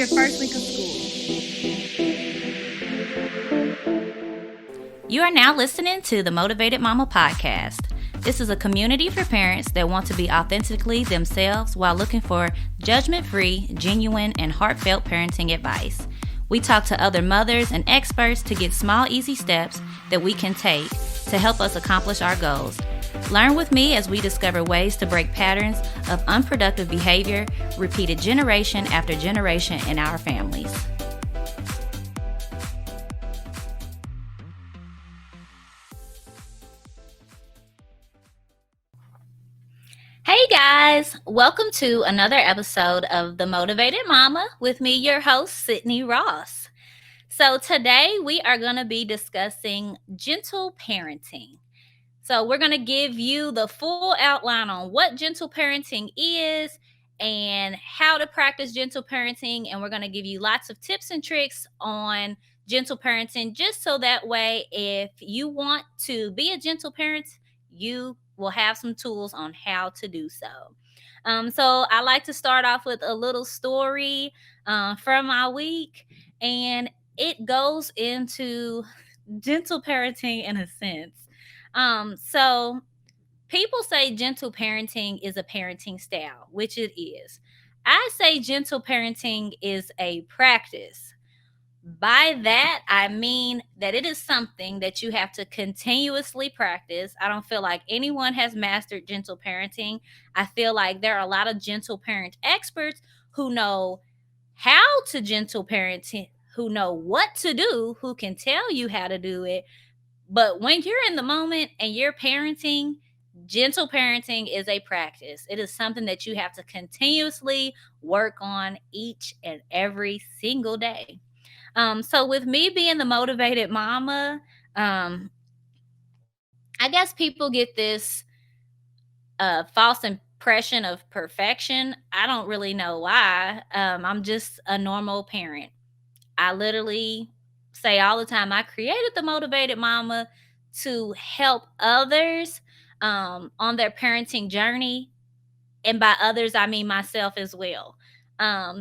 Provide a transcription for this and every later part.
your first week of school. You are now listening to the Motivated Mama podcast. This is a community for parents that want to be authentically themselves while looking for judgment-free, genuine, and heartfelt parenting advice. We talk to other mothers and experts to get small, easy steps that we can take to help us accomplish our goals. Learn with me as we discover ways to break patterns of unproductive behavior repeated generation after generation in our families. Hey guys, welcome to another episode of The Motivated Mama with me, your host, Sydney Ross. So today we are going to be discussing gentle parenting. So we're going to give you the full outline on what gentle parenting is and how to practice gentle parenting. And we're going to give you lots of tips and tricks on gentle parenting, just so that way, if you want to be a gentle parent, you will have some tools on how to do so. So I like to start off with a little story from my week, and it goes into gentle parenting in a sense. So people say gentle parenting is a parenting style, which it is. I say gentle parenting is a practice. By that, I mean that it is something that you have to continuously practice. I don't feel like anyone has mastered gentle parenting. I feel like there are a lot of gentle parent experts who know how to gentle parent, who know what to do, who can tell you how to do it. But when you're in the moment and you're parenting, gentle parenting is a practice. It is something that you have to continuously work on each and every single day. So with me being the motivated mama, I guess people get this false impression of perfection. I don't really know why. I'm just a normal parent. I literally say all the time, I created the motivated mama to help others on their parenting journey. And by others, I mean myself as well.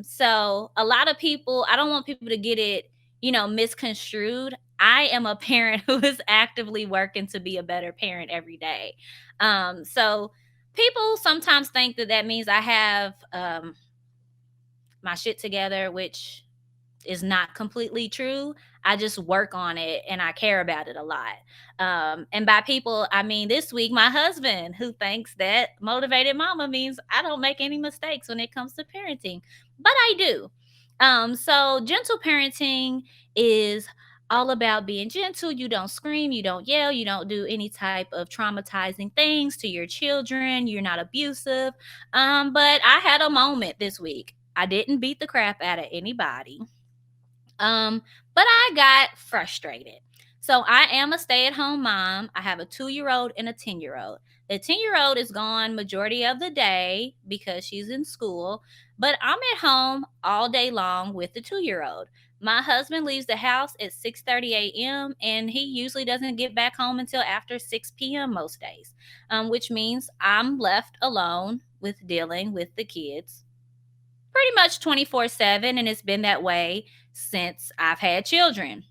So a lot of people, I don't want people to get it, misconstrued. I am a parent who is actively working to be a better parent every day. So people sometimes think that that means I have my shit together, which is not completely true. I just work on it and I care about it a lot. And by people, I mean this week, my husband, who thinks that motivated mama means I don't make any mistakes when it comes to parenting, but I do. So gentle parenting is all about being gentle. You don't scream, you don't yell, you don't do any type of traumatizing things to your children. You're not abusive. But I had a moment this week. I didn't beat the crap out of anybody. But I got frustrated. So I am a stay-at-home mom. I have a 2-year-old and a 10-year-old. The 10-year-old is gone majority of the day because she's in school, but I'm at home all day long with the 2-year-old. My husband leaves the house at 6:30 a.m. and he usually doesn't get back home until after 6 p.m. most days, which means I'm left alone with dealing with the kids pretty much 24/7, and it's been that way since I've had children.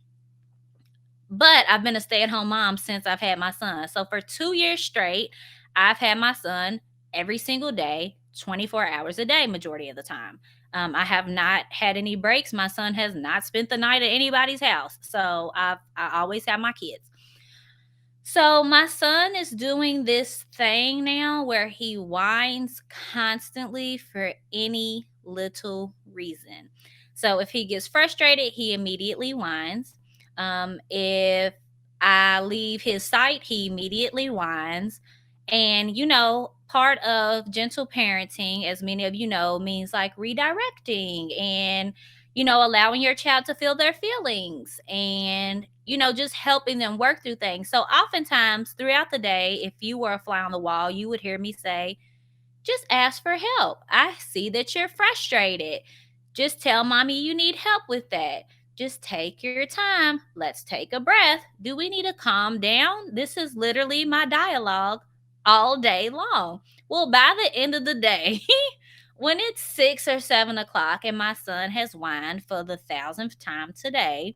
But I've been a stay-at-home mom since I've had my son. So for 2 years straight, I've had my son every single day, 24 hours a day, majority of the time. I have not had any breaks. My son has not spent the night at anybody's house. So I always have my kids. So my son is doing this thing now where he whines constantly for any little reason. So if he gets frustrated, he immediately whines. If I leave his sight, he immediately whines. And part of gentle parenting, as many of you know, means like redirecting and allowing your child to feel their feelings and, just helping them work through things. So oftentimes throughout the day, if you were a fly on the wall, you would hear me say, just ask for help. I see that you're frustrated. Just tell mommy you need help with that. Just take your time. Let's take a breath. Do we need to calm down? This is literally my dialogue all day long. Well, by the end of the day, when it's 6 or 7 o'clock and my son has whined for the thousandth time today,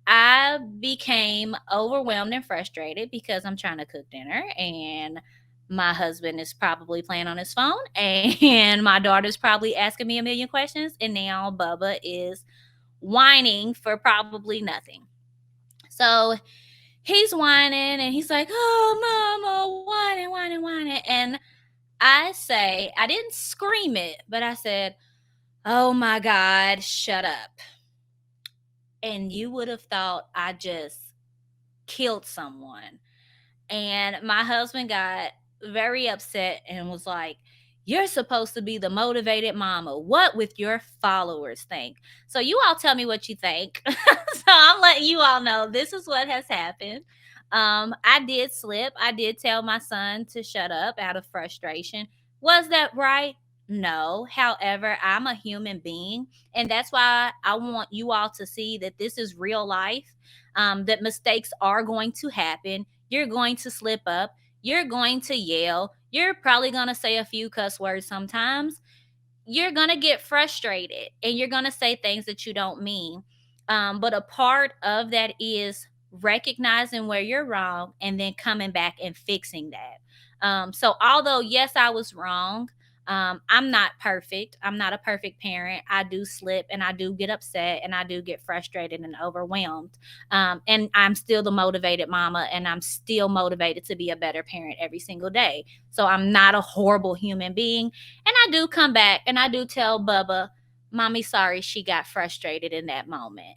I became overwhelmed and frustrated because I'm trying to cook dinner and my husband is probably playing on his phone and my daughter's probably asking me a million questions. And now Bubba is whining for probably nothing. So he's whining and he's like, "Oh, mama, whining, whining, whining." And I didn't scream it, but I said, "Oh my God, shut up." And you would have thought I just killed someone. And my husband got very upset and was like, "You're supposed to be the motivated mama. What with your followers think?" So you all tell me what you think. So I'm letting you all know this is what has happened. I did slip. I did tell my son to shut up out of frustration. Was that right? No. However, I'm a human being, and that's why I want you all to see that this is real life. That mistakes are going to happen. You're going to slip up. You're going to yell. You're probably going to say a few cuss words sometimes. You're going to get frustrated and you're going to say things that you don't mean. But a part of that is recognizing where you're wrong and then coming back and fixing that. So, although, yes, I was wrong, I'm not perfect. I'm not a perfect parent. I do slip and I do get upset and I do get frustrated and overwhelmed. And I'm still the motivated mama and I'm still motivated to be a better parent every single day. So I'm not a horrible human being. And I do come back and I do tell Bubba, "Mommy, sorry, she got frustrated in that moment."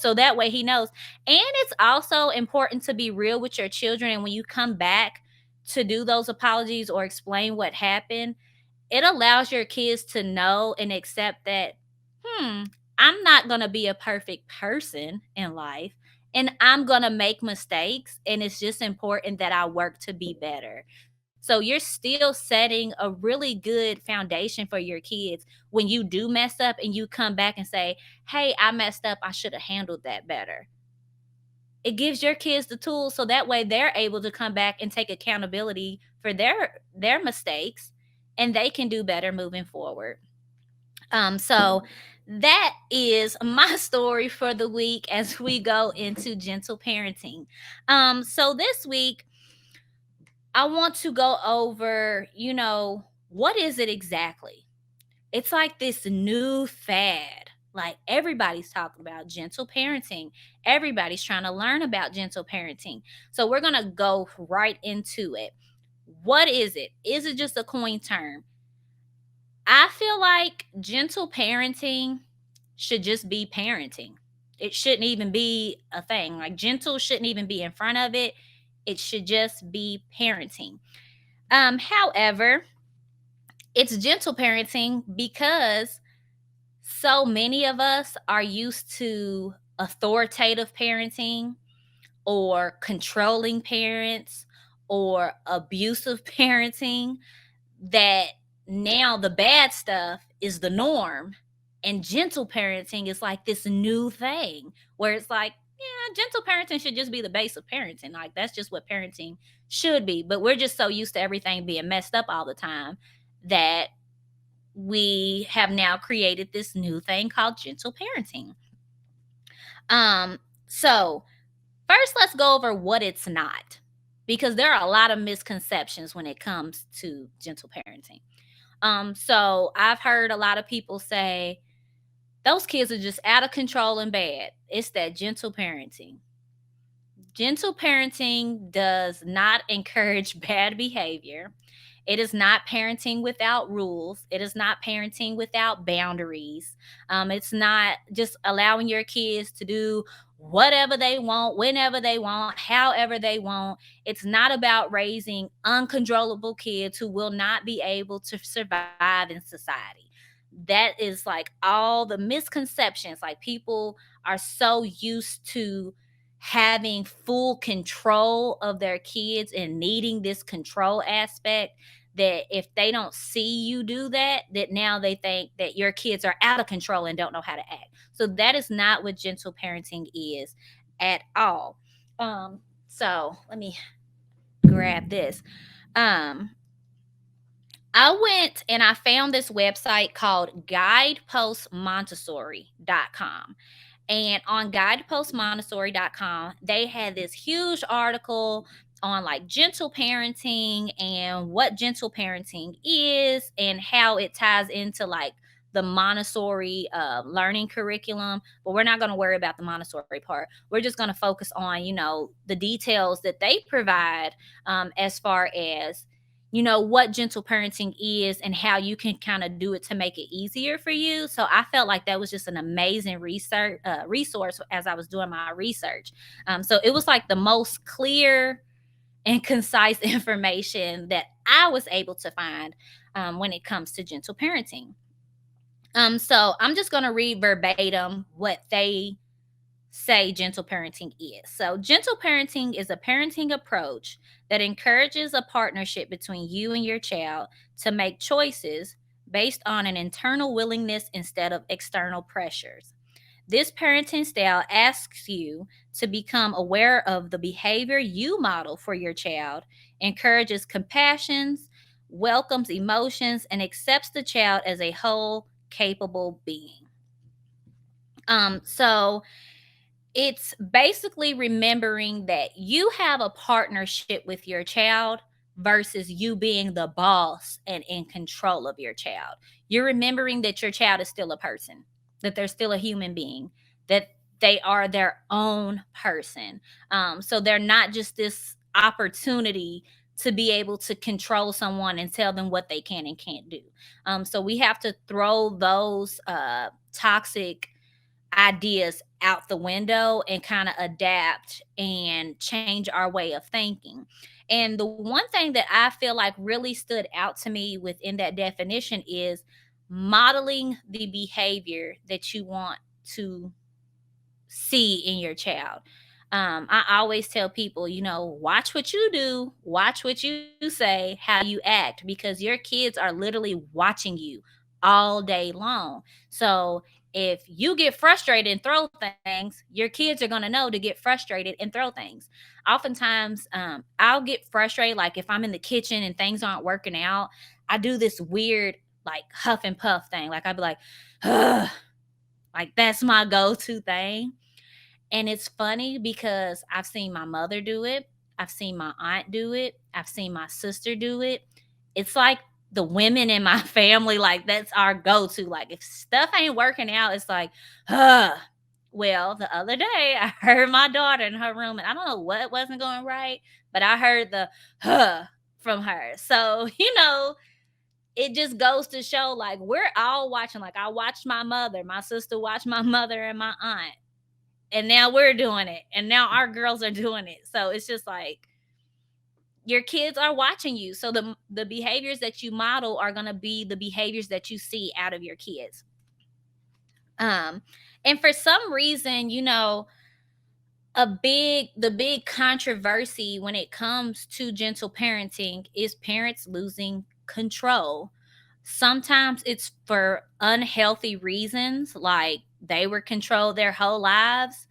So that way he knows. And it's also important to be real with your children. And when you come back to do those apologies or explain what happened, it allows your kids to know and accept that, hmm, I'm not going to be a perfect person in life and I'm going to make mistakes. And it's just important that I work to be better. So you're still setting a really good foundation for your kids when you do mess up and you come back and say, "Hey, I messed up. I should have handled that better." It gives your kids the tools so that way they're able to come back and take accountability for their mistakes and they can do better moving forward. So that is my story for the week as we go into gentle parenting. So this week I want to go over, what is it exactly? It's like this new fad. Like everybody's talking about gentle parenting. Everybody's trying to learn about gentle parenting. So we're going to go right into it. What is it? Is it just a coin term? I feel like gentle parenting should just be parenting. It shouldn't even be a thing. Like gentle shouldn't even be in front of it. It should just be parenting. However, it's gentle parenting because so many of us are used to authoritative parenting or controlling parents or abusive parenting that now the bad stuff is the norm and gentle parenting is like this new thing where it's like, yeah, gentle parenting should just be the base of parenting. Like that's just what parenting should be, but we're just so used to everything being messed up all the time that we have now created this new thing called gentle parenting. So first let's go over what it's not, because there are a lot of misconceptions when it comes to gentle parenting. So I've heard a lot of people say those kids are just out of control and bad. It's that gentle parenting. Gentle parenting does not encourage bad behavior. It is not parenting without rules. It is not parenting without boundaries. It's not just allowing your kids to do whatever they want, whenever they want, however they want. It's not about raising uncontrollable kids who will not be able to survive in society. That is like all the misconceptions. Like people are so used to having full control of their kids and needing this control aspect that if they don't see you do that, that now they think that your kids are out of control and don't know how to act. So that is not what gentle parenting is at all. So let me grab this. Um I went and I found this website called guidepostmontessori.com. And on guidepostmontessori.com, they had this huge article on like gentle parenting and what gentle parenting is and how it ties into like the Montessori learning curriculum. But we're not going to worry about the Montessori part. We're just going to focus on, the details that they provide as far as what gentle parenting is and how you can kind of do it to make it easier for you. So I felt like that was just an amazing resource as I was doing my research. So it was like the most clear and concise information that I was able to find when it comes to gentle parenting. So I'm just going to read verbatim what they say gentle parenting is. So, gentle parenting is a parenting approach that encourages a partnership between you and your child to make choices based on an internal willingness instead of external pressures. This parenting style asks you to become aware of the behavior you model for your child, encourages compassion, welcomes emotions, and accepts the child as a whole, capable being. So it's basically remembering that you have a partnership with your child versus you being the boss and in control of your child. You're remembering that your child is still a person, that they're still a human being, that they are their own person. So they're not just this opportunity to be able to control someone and tell them what they can and can't do. So we have to throw those toxic ideas out the window and kind of adapt and change our way of thinking. And the one thing that I feel like really stood out to me within that definition is modeling the behavior that you want to see in your child. I always tell people, watch what you do, watch what you say, how you act, because your kids are literally watching you all day long. So if you get frustrated and throw things, your kids are going to know to get frustrated and throw things. Oftentimes, I'll get frustrated, like if I'm in the kitchen and things aren't working out, I do this weird, like huff and puff thing. Like I'd be like, ugh, like that's my go to thing. And it's funny because I've seen my mother do it. I've seen my aunt do it. I've seen my sister do it. It's like the women in my family, like that's our go to. Like if stuff ain't working out, it's like, huh. Well, the other day I heard my daughter in her room, and I don't know what wasn't going right, but I heard the huh from her. So, it just goes to show like we're all watching. Like I watched my mother, my sister watched my mother and my aunt, and now we're doing it, and now our girls are doing it. So it's just like your kids are watching you, so the behaviors that you model are going to be the behaviors that you see out of your kids. um and for some reason, the big controversy when it comes to gentle parenting is parents losing control. Sometimes it's for unhealthy reasons, like they were controlled their whole lives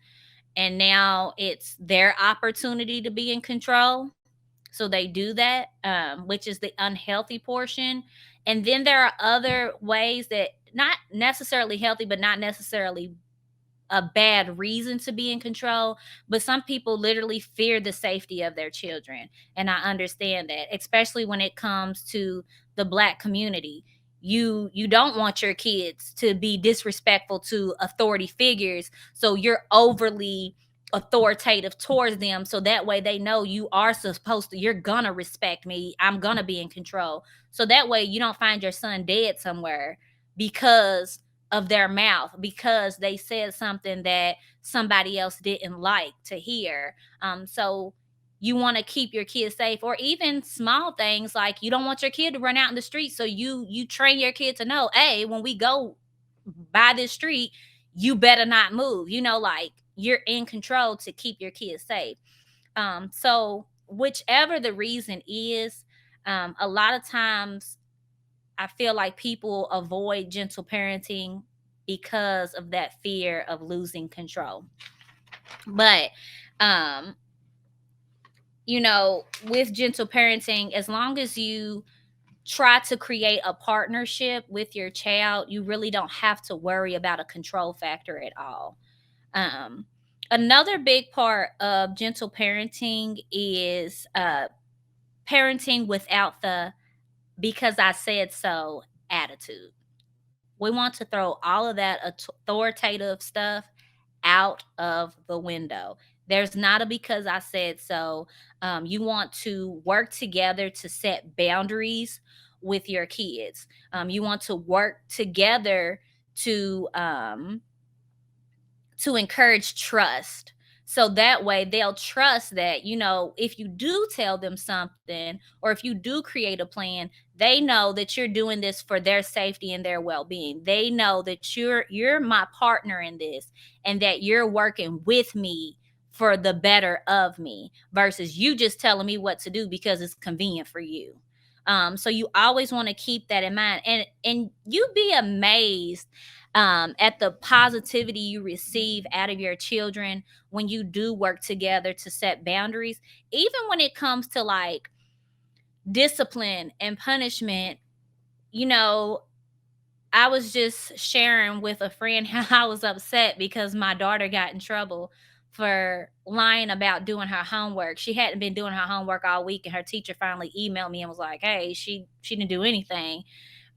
and now it's their opportunity to be in control. So they do that, which is the unhealthy portion. And then there are other ways that not necessarily healthy, but not necessarily a bad reason to be in control, but some people literally fear the safety of their children. And I understand that, especially when it comes to the Black community. You don't want your kids to be disrespectful to authority figures, so you're overly authoritative towards them, so that way they know you are supposed to, you're gonna respect me, I'm gonna be in control. So that way you don't find your son dead somewhere because of their mouth, because they said something that somebody else didn't like to hear. So you want to keep your kids safe, or even small things like you don't want your kid to run out in the street. So you train your kid to know, hey, when we go by this street, you better not move. Like you're in control to keep your kids safe. So whichever the reason is, a lot of times I feel like people avoid gentle parenting because of that fear of losing control. But um, with gentle parenting, as long as you try to create a partnership with your child, you really don't have to worry about a control factor at all. Um, Another big part of gentle parenting is parenting without the because I said so attitude. We want to throw all of that authoritative stuff out of the window. There's not a because I said so. You want to work together to set boundaries with your kids. You want to work together to encourage trust. So that way they'll trust that, if you do tell them something or if you do create a plan, they know that you're doing this for their safety and their well-being. They know that you're my partner in this and that you're working with me for the better of me versus you just telling me what to do because it's convenient for you. So you always want to keep that in mind, and you'd be amazed at the positivity you receive out of your children when you do work together to set boundaries, even when it comes to like discipline and punishment. you know I was just sharing with a friend how I was upset because my daughter got in trouble for lying about doing her homework. She hadn't been doing her homework all week, and her teacher finally emailed me and was like, "Hey, she didn't do anything."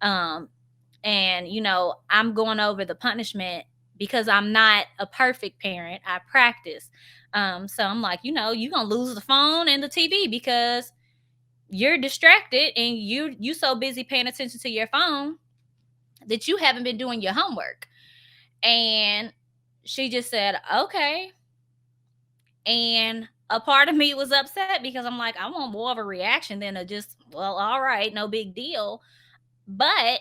Um, and I'm going over the punishment because I'm not a perfect parent. I practice. So I'm like, you're gonna lose the phone and the TV because you're distracted and you so busy paying attention to your phone that you haven't been doing your homework. And she just said, okay. And a part of me was upset because I'm like, I want more of a reaction than a just, well, all right, no big deal. But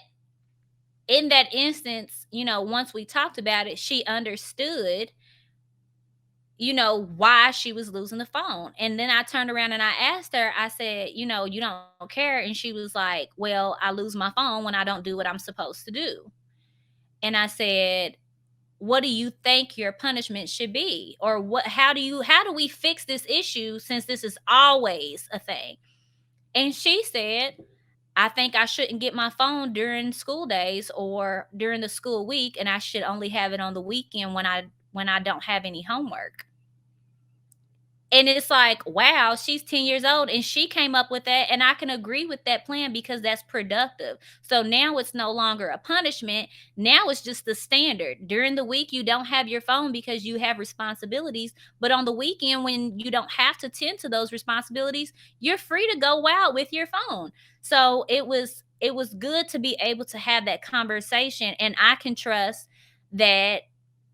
in that instance, once we talked about it, she understood, why she was losing the phone. And then I turned around and I asked her, I said, you don't care. And she was like, well, I lose my phone when I don't do what I'm supposed to do. And I said, what do you think your punishment should be? Or how do we fix this issue since this is always a thing? And she said, I think I shouldn't get my phone during school days or during the school week, and I should only have it on the weekend when I don't have any homework. And it's like, wow, she's 10 years old and she came up with that. And I can agree with that plan because that's productive. So now it's no longer a punishment. Now it's just the standard. During the week, you don't have your phone because you have responsibilities. But on the weekend, when you don't have to tend to those responsibilities, you're free to go wild with your phone. So it was good to be able to have that conversation. And I can trust that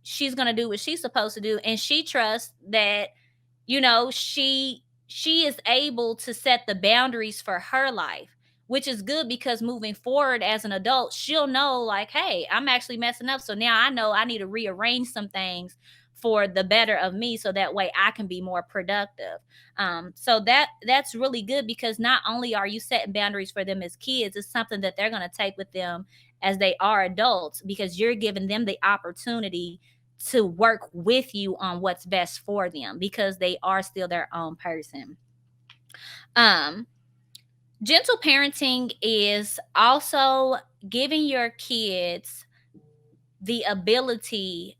she's gonna do what she's supposed to do. And she trusts that she is able to set the boundaries for her life, which is good because moving forward as an adult, she'll know like, hey, I'm actually messing up, so now I know I need to rearrange some things for the better of me so that way I can be more productive. So that's really good because not only are you setting boundaries for them as kids, it's something that they're going to take with them as they are adults because you're giving them the opportunity to work with you on what's best for them because they are still their own person. Um, Gentle parenting is also giving your kids the ability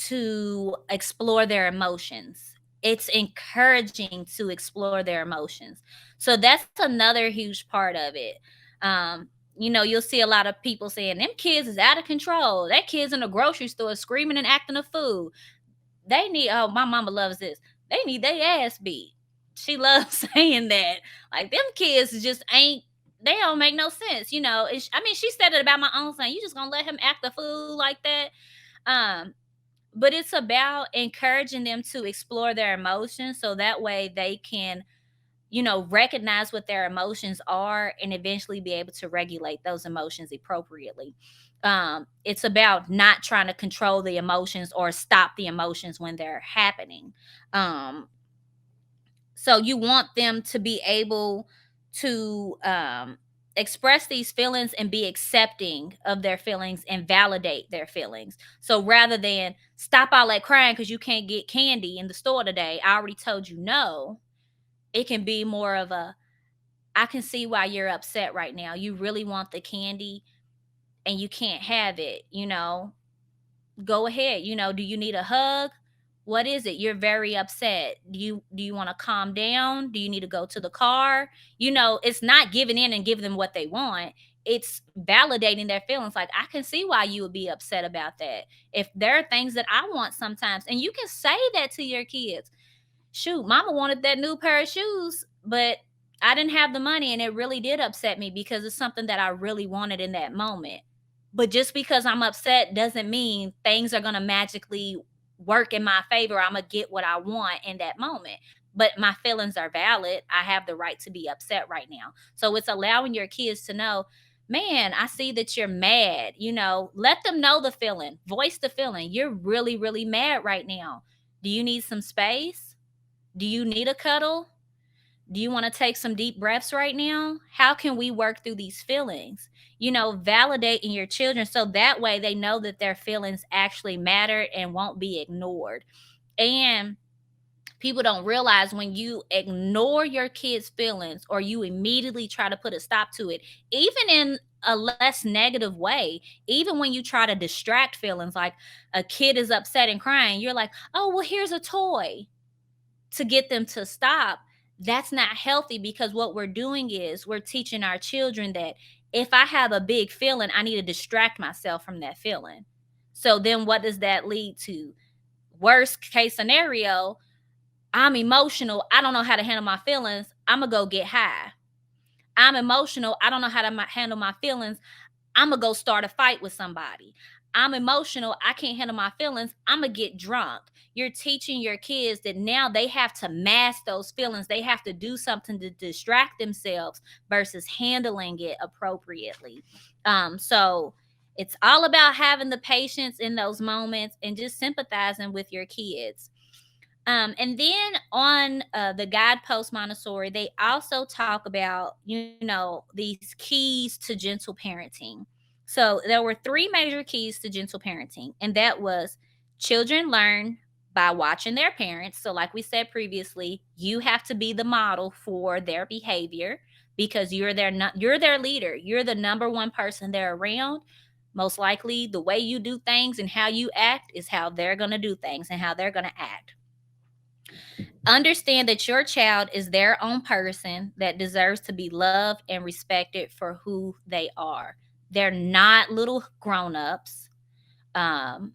to explore their emotions. It's encouraging to explore their emotions. So that's another huge part of it. You'll see a lot of people saying, them kids is out of control. That kid's in the grocery store screaming and acting a fool. They need, oh, my mama loves this. They need their ass beat. She loves saying that. Like, them kids just ain't, they don't make no sense. She said it about my own son. You just gonna let him act a fool like that? Um, but it's about encouraging them to explore their emotions so that way they can recognize what their emotions are and eventually be able to regulate those emotions appropriately. It's about not trying to control the emotions or stop the emotions when they're happening. um so you want them to be able to express these feelings and be accepting of their feelings and validate their feelings. So rather than stop all that crying because you can't get candy in the store today, I already told you no. It can be more of a, I can see why you're upset right now. You really want the candy and you can't have it, go ahead. Do you need a hug? What is it? You're very upset. Do you want to calm down? Do you need to go to the car? It's not giving in and giving them what they want. It's validating their feelings. Like, I can see why you would be upset about that. If there are things that I want sometimes, and you can say that to your kids. Shoot, mama wanted that new pair of shoes, but I didn't have the money, and it really did upset me because it's something that I really wanted in that moment. But just because I'm upset doesn't mean things are going to magically work in my favor. I'm going to get what I want in that moment. But my feelings are valid. I have the right to be upset right now. So it's allowing your kids to know, man, I see that you're mad. Let them know the feeling, voice the feeling. You're really, really mad right now. Do you need some space? Do you need a cuddle? Do you want to take some deep breaths right now? How can we work through these feelings? Validating your children so that way they know that their feelings actually matter and won't be ignored. And people don't realize when you ignore your kids' feelings or you immediately try to put a stop to it, even in a less negative way, even when you try to distract feelings, like a kid is upset and crying, you're like, oh, well, here's a toy to get them to stop. That's not healthy, because what we're doing is we're teaching our children that if I have a big feeling, I need to distract myself from that feeling. So then what does that lead to? Worst case scenario, I'm emotional. I don't know how to handle my feelings. I'm going to go get high. I'm emotional. I don't know how to handle my feelings. I'm gonna go start a fight with somebody. I'm emotional. I can't handle my feelings. I'm gonna get drunk. You're teaching your kids that now they have to mask those feelings. They have to do something to distract themselves versus handling it appropriately. So it's all about having the patience in those moments and just sympathizing with your kids. And then on the Guidepost Montessori, they also talk about, these keys to gentle parenting. So there were three major keys to gentle parenting, and that was children learn by watching their parents. So, like we said previously, you have to be the model for their behavior because you're their leader. You're the number one person they're around. Most likely, the way you do things and how you act is how they're going to do things and how they're going to act. Understand that your child is their own person that deserves to be loved and respected for who they are. They're not little grown-ups. Um,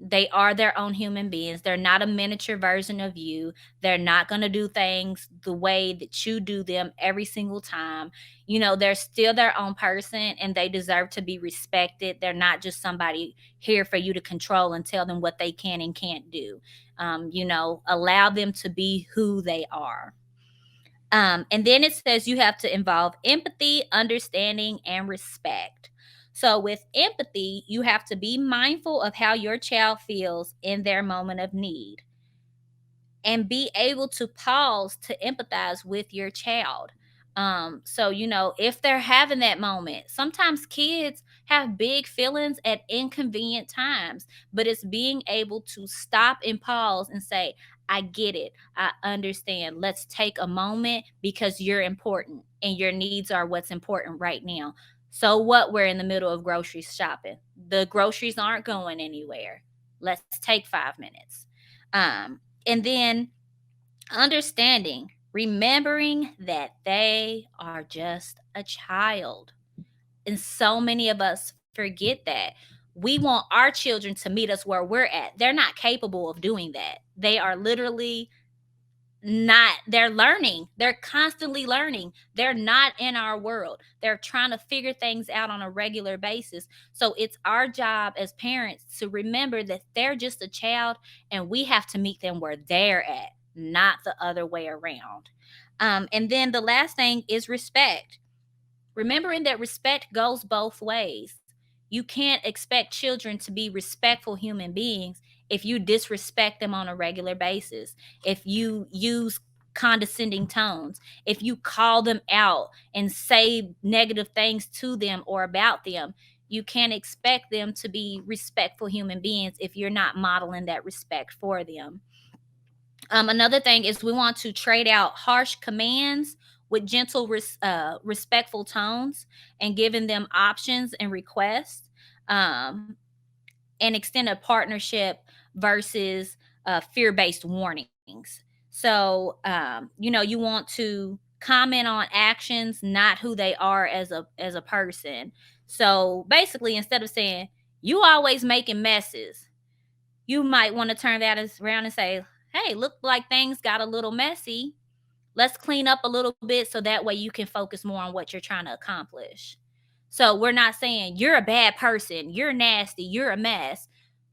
they are their own human beings. They're not a miniature version of you. They're not going to do things the way that you do them every single time. They're still their own person and they deserve to be respected. They're not just somebody here for you to control and tell them what they can and can't do. Allow them to be who they are. And then it says you have to involve empathy, understanding, and respect. So, with empathy, you have to be mindful of how your child feels in their moment of need and be able to pause to empathize with your child. So, if they're having that moment, sometimes kids have big feelings at inconvenient times, but it's being able to stop and pause and say, I get it. I understand. Let's take a moment because you're important and your needs are what's important right now. So, what, we're in the middle of grocery shopping? The groceries aren't going anywhere. Let's take 5 minutes. And then understanding, remembering that they are just a child. And so many of us forget that. We want our children to meet us where we're at. They're not capable of doing that. They are literally not, they're learning. They're constantly learning. They're not in our world. They're trying to figure things out on a regular basis. So it's our job as parents to remember that they're just a child and we have to meet them where they're at, not the other way around. And then the last thing is respect. Remembering that respect goes both ways. You can't expect children to be respectful human beings if you disrespect them on a regular basis, if you use condescending tones, if you call them out and say negative things to them or about them. You can't expect them to be respectful human beings if you're not modeling that respect for them. Another thing is we want to trade out harsh commands with gentle, respectful tones, and giving them options and requests, um, and extend a partnership versus fear-based warnings. So, you want to comment on actions, not who they are as a person. So basically, instead of saying you always making messes, you might want to turn that around and say, hey, look like things got a little messy. Let's clean up a little bit so that way you can focus more on what you're trying to accomplish. So we're not saying you're a bad person, you're nasty, you're a mess.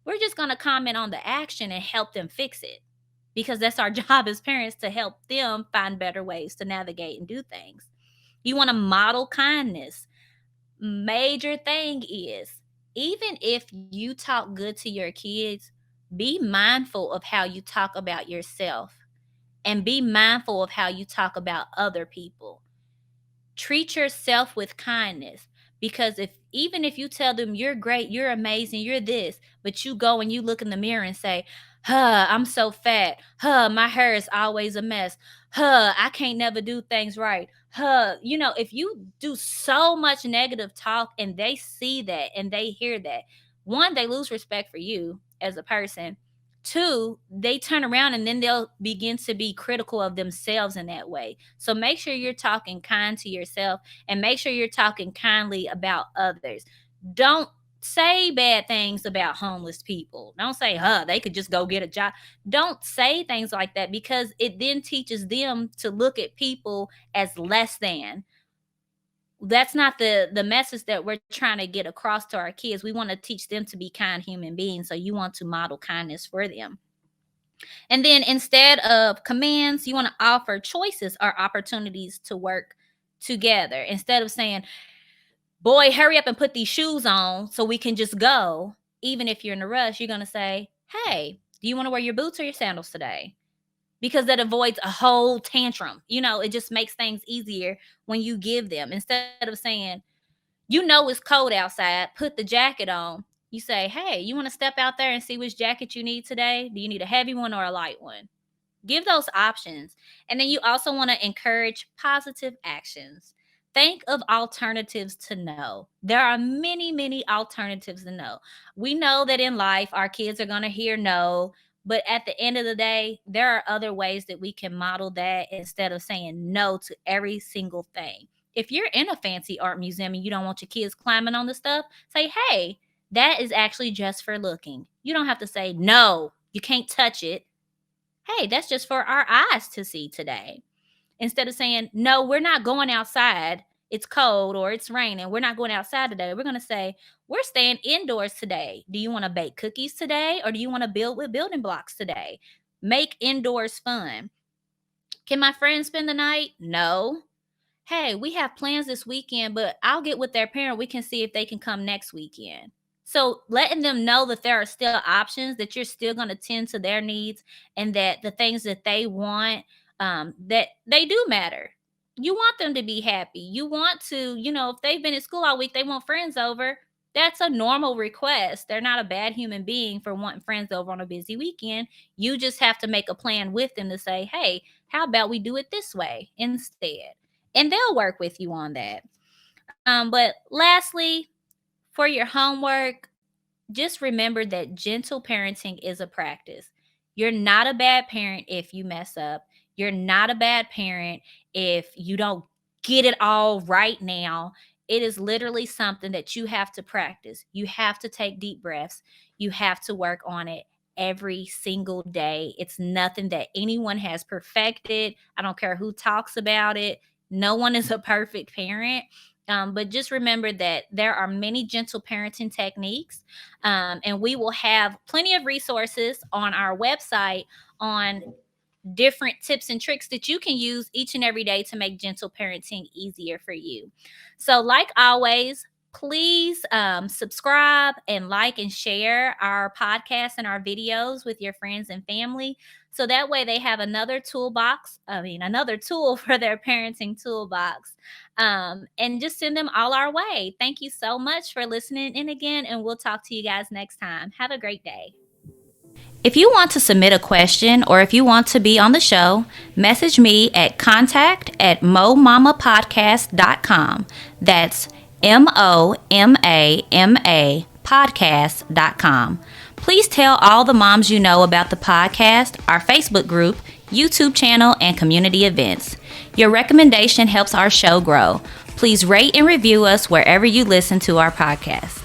We're just going to comment on the action and help them fix it, because that's our job as parents, to help them find better ways to navigate and do things. You want to model kindness. Major thing is, even if you talk good to your kids, be mindful of how you talk about yourself, and be mindful of how you talk about other people. Treat yourself with kindness, because if even if you tell them you're great, you're amazing, you're this, but you go and you look in the mirror and say, huh, I'm so fat, huh, my hair is always a mess, huh, I can't never do things right, huh, if you do so much negative talk and they see that and they hear that, one, they lose respect for you as a person. Two, they turn around and then they'll begin to be critical of themselves in that way. So make sure you're talking kind to yourself, and make sure you're talking kindly about others. Don't say bad things about homeless people. Don't say, huh, they could just go get a job. Don't say things like that, because it then teaches them to look at people as less than. That's not the message that we're trying to get across to our kids. We want to teach them to be kind human beings. So you want to model kindness for them. And then instead of commands, you want to offer choices or opportunities to work together. Instead of saying, boy, hurry up and put these shoes on so we can just go. Even if you're in a rush, you're going to say, hey, do you want to wear your boots or your sandals today? Because that avoids a whole tantrum. It just makes things easier when you give them. Instead of saying, it's cold outside, put the jacket on. You say, hey, you want to step out there and see which jacket you need today? Do you need a heavy one or a light one? Give those options. And then you also want to encourage positive actions. Think of alternatives to no. There are many, many alternatives to no. We know that in life, our kids are going to hear no, but at the end of the day, there are other ways that we can model that instead of saying no to every single thing. If you're in a fancy art museum and you don't want your kids climbing on the stuff, say, hey, that is actually just for looking. You don't have to say, no, you can't touch it. Hey, that's just for our eyes to see today. Instead of saying, no, we're not going outside, it's cold or it's raining, we're not going outside today, we're going to say, we're staying indoors today. Do you want to bake cookies today, or do you want to build with building blocks today? Make indoors fun. Can my friends spend the night? No. Hey, we have plans this weekend, but I'll get with their parent. We can see if they can come next weekend. So letting them know that there are still options, that you're still going to tend to their needs, and that the things that they want, that they do matter. You want them to be happy. You want to, if they've been in school all week, they want friends over. That's a normal request. They're not a bad human being for wanting friends over on a busy weekend. You just have to make a plan with them to say, hey, how about we do it this way instead? And they'll work with you on that. But lastly, for your homework, just remember that gentle parenting is a practice. You're not a bad parent if you mess up. You're not a bad parent if you don't get it all right now. It is literally something that you have to practice. You have to take deep breaths. You have to work on it every single day. It's nothing that anyone has perfected. I don't care who talks about it. No one is a perfect parent. But just remember that there are many gentle parenting techniques, and we will have plenty of resources on our website on different tips and tricks that you can use each and every day to make gentle parenting easier for you. So, like always, please subscribe and like and share our podcast and our videos with your friends and family. So that way they have another tool for their parenting toolbox. And just send them all our way. Thank you so much for listening in again, and we'll talk to you guys next time. Have a great day. If you want to submit a question or if you want to be on the show, message me at contact@momamapodcast.com. That's MOMAMA podcast.com. Please tell all the moms you know about the podcast, our Facebook group, YouTube channel, and community events. Your recommendation helps our show grow. Please rate and review us wherever you listen to our podcast.